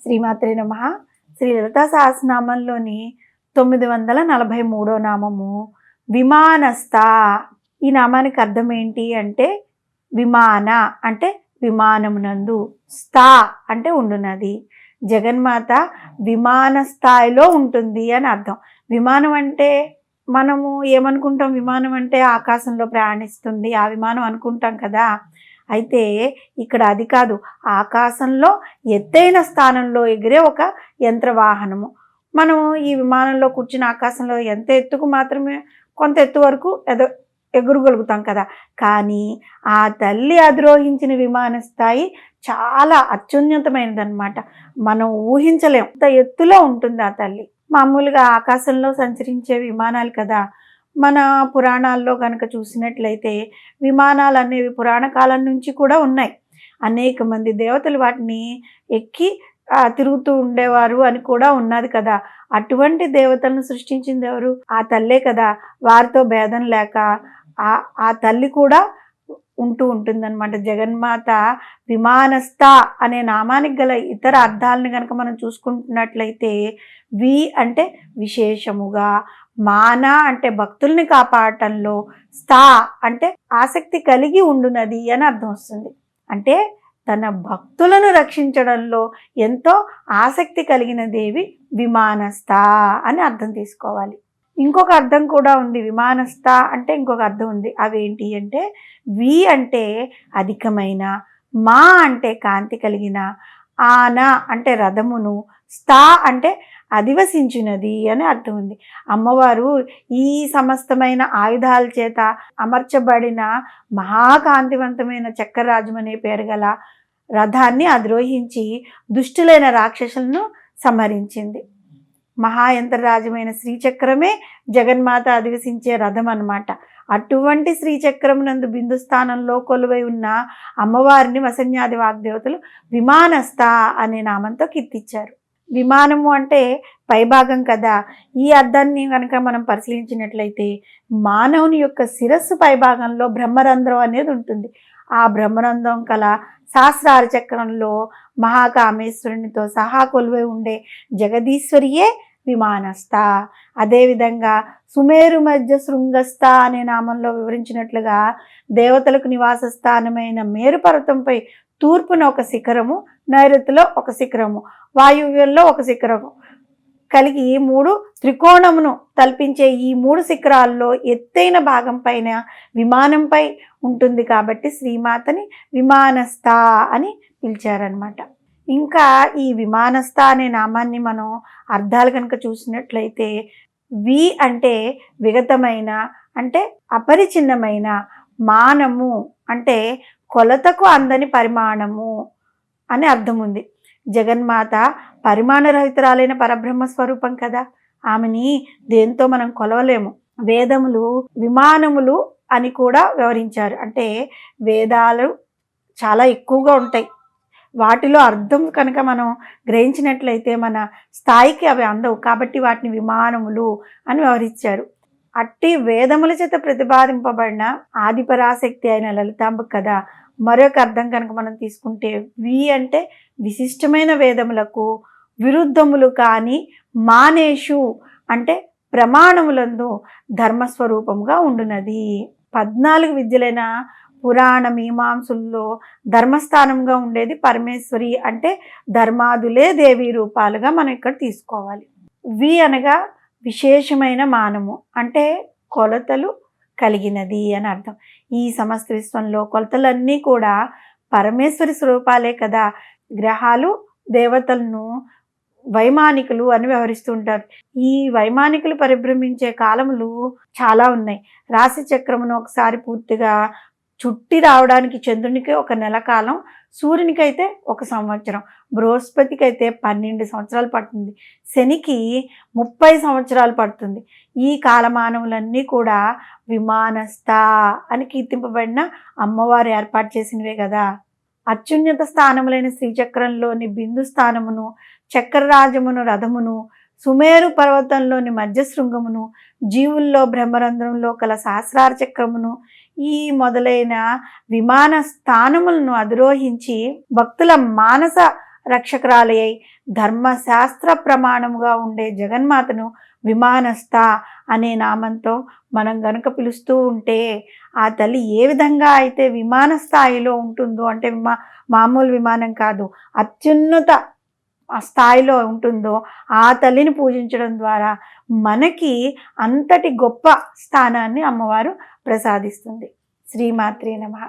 శ్రీమాత్రే నమః. శ్రీ లలితా సహస్రనామంలోని 943 నామము విమానస్థ. ఈ నామానికి అర్థం ఏంటి అంటే విమాన అంటే విమానమునందు, స్థా అంటే ఉండునది. జగన్మాత విమాన స్థాయిలో ఉంటుంది అని అర్థం. విమానం అంటే మనము ఏమనుకుంటాం, విమానం అంటే ఆకాశంలో ప్రయాణిస్తుంది ఆ విమానం అనుకుంటాం కదా. అయితే ఇక్కడ అది కాదు, ఆకాశంలో ఎత్తైన స్థానంలో ఎగిరే ఒక యంత్ర వాహనము. మనం ఈ విమానంలో కూర్చుని ఆకాశంలో ఎంత ఎత్తుకు మాత్రమే కొంత ఎత్తు వరకు ఎగురగలుగుతాం కదా. కానీ ఆ తల్లి అధిరోహించిన విమాన స్థాయి చాలా అత్యున్నతమైనదన్నమాట. మనం ఊహించలేం, అంత ఎత్తులో ఉంటుంది ఆ తల్లి. మామూలుగా ఆకాశంలో సంచరించే విమానాలు కదా. మన పురాణాల్లో కనుక చూసినట్లయితే విమానాలు అనేవి పురాణ కాలం నుంచి కూడా ఉన్నాయి. అనేక మంది దేవతలు వాటిని ఎక్కి తిరుగుతూ ఉండేవారు అని కూడా ఉన్నది కదా. అటువంటి దేవతలను సృష్టించింది ఎవరు? ఆ తల్లే కదా. వారితో భేదం లేక ఆ తల్లి కూడా ఉంటూ ఉంటుందన్నమాట. జగన్మాత విమానస్థ అనే నామానికి గల ఇతర అర్థాలను కనుక మనం చూసుకుంటున్నట్లయితే, వి అంటే విశేషముగా, మాన అంటే భక్తుల్ని కాపాడటంలో, స్థా అంటే ఆసక్తి కలిగి ఉండునది అని అర్థం వస్తుంది. అంటే తన భక్తులను రక్షించడంలో ఎంతో ఆసక్తి కలిగిన దేవి విమానస్థ అని అర్థం తీసుకోవాలి. ఇంకొక అర్థం కూడా ఉంది. విమానస్థ అంటే ఇంకొక అర్థం ఉంది. అవేంటి అంటే, వి అంటే అధికమైన, మా అంటే కాంతి కలిగిన, ఆన అంటే రథమును, స్థా అంటే అధివసించినది అని అర్థం ఉంది. అమ్మవారు ఈ సమస్తమైన ఆయుధాల చేత అమర్చబడిన మహాకాంతివంతమైన చక్రరాజం అనే పేరు గల రథాన్ని అధిరోహించి దుష్టులైన రాక్షసులను సంహరించింది. మహాయంత్రరాజమైన శ్రీచక్రమే జగన్మాత అధివసించే రథం అన్నమాట. అటువంటి శ్రీచక్రమునందు బిందు స్థానంలో కొలువై ఉన్న అమ్మవారిని వసన్యాది వాగ్దేవతలు విమానస్థ అనే నామంతో కీర్తించారు. విమానము అంటే పైభాగం కదా. ఈ అర్థాన్ని కనుక మనం పరిశీలించినట్లయితే, మానవుని యొక్క శిరస్సు పైభాగంలో బ్రహ్మరంధ్రం అనేది ఉంటుంది. ఆ బ్రహ్మరంధ్రం కల సహస్రార చక్రంలో మహాకామేశ్వరునితో సహా కొలువై ఉండే జగదీశ్వరియే విమానస్థ. అదేవిధంగా సుమేరు మధ్య శృంగస్థ అనే నామంలో వివరించినట్లుగా, దేవతలకు నివాస స్థానమైన మేరు పర్వతంపై తూర్పున ఒక శిఖరము, నైరుతిలో ఒక శిఖరము, వాయువ్యంలో ఒక శిఖరము కలిగి 3 త్రికోణమును తల్పించే ఈ 3 శిఖరాల్లో ఎత్తైన భాగం పైన విమానంపై ఉంటుంది కాబట్టి శ్రీమాతని విమానస్థ అని పిలిచారనమాట. ఇంకా ఈ విమానస్థ అనే నామాన్ని మనం అర్థాలు కనుక చూసినట్లయితే, వి అంటే విగతమైన అంటే అపరిచిన్నమైన, మానము అంటే కొలతకు అందని పరిమాణము అని అర్థం ఉంది. జగన్మాత పరిమాణరహితురాలైన పరబ్రహ్మ స్వరూపం కదా. ఆమెని దేంతో మనం కొలవలేము. వేదములు విమానములు అని కూడా వివరించారు. అంటే వేదాలు చాలా ఎక్కువగా ఉంటాయి. వాటిలో అర్థం కనుక మనం గ్రహించినట్లయితే మన స్థాయికి అవి అందవు. కాబట్టి వాటిని విమానములు అని వివరించారు. అట్టి వేదముల చేత ప్రతిపాదింపబడిన ఆదిపరాశక్తి అయిన లలితాంబ కదా. మరొక అర్థం కనుక మనం తీసుకుంటే, వి అంటే విశిష్టమైన వేదములకు విరుద్ధములు కాని, మానేషు అంటే ప్రమాణములందు ధర్మస్వరూపముగా ఉండునది. 14 విద్యలైన పురాణ మీమాంసుల్లో ధర్మస్థానంగా ఉండేది పరమేశ్వరి అంటే ధర్మాదులే దేవీ రూపాలుగా మనం ఇక్కడ తీసుకోవాలి. వి అనగా విశేషమైన మానము అంటే కొలతలు కలిగినది అని అర్థం. ఈ సమస్త విశ్వంలో కొలతలన్నీ కూడా పరమేశ్వరి స్వరూపాలే కదా. గ్రహాలు దేవతలను వైమానికులు అని వ్యవహరిస్తూ ఉంటారు. ఈ వైమానికులు పరిభ్రమించే కాలములు చాలా ఉన్నాయి. రాశి చక్రమును ఒకసారి పూర్తిగా చుట్టి రావడానికి చంద్రునికి 1 నెల కాలం, సూర్యునికైతే 1 సంవత్సరం, బృహస్పతికి అయితే 12 సంవత్సరాలు పడుతుంది, శనికి 30 సంవత్సరాలు పడుతుంది. ఈ కాలమానములన్నీ కూడా విమానస్థ అని కీర్తింపబడిన అమ్మవారు ఏర్పాటు చేసినవే కదా. అత్యున్నత స్థానములైన శ్రీచక్రంలోని బిందు స్థానమును, చక్రరాజమును, రథమును, సుమేరు పర్వతంలోని మధ్య శృంగమును, జీవుల్లో బ్రహ్మరంధ్రంలో కల సహస్రార చక్రమును, ఈ మొదలైన విమాన స్థానములను అధిరోహించి భక్తుల మానస రక్షకురాలి అయి ధర్మశాస్త్ర ప్రమాణముగా ఉండే జగన్మాతను విమానస్థ అనే నామంతో మనం గనుక పిలుస్తూ ఉంటే ఆ తల్లి ఏ విధంగా అయితే విమాన స్థాయిలో ఉంటుందో, అంటే మామూలు విమానం కాదు, అత్యున్నత స్థాయిలో ఉంటుందో ఆ తల్లిని పూజించడం ద్వారా మనకి అంతటి గొప్ప స్థానాన్ని అమ్మవారు ప్రసాదిస్తుంది. శ్రీమాత్రే నమః.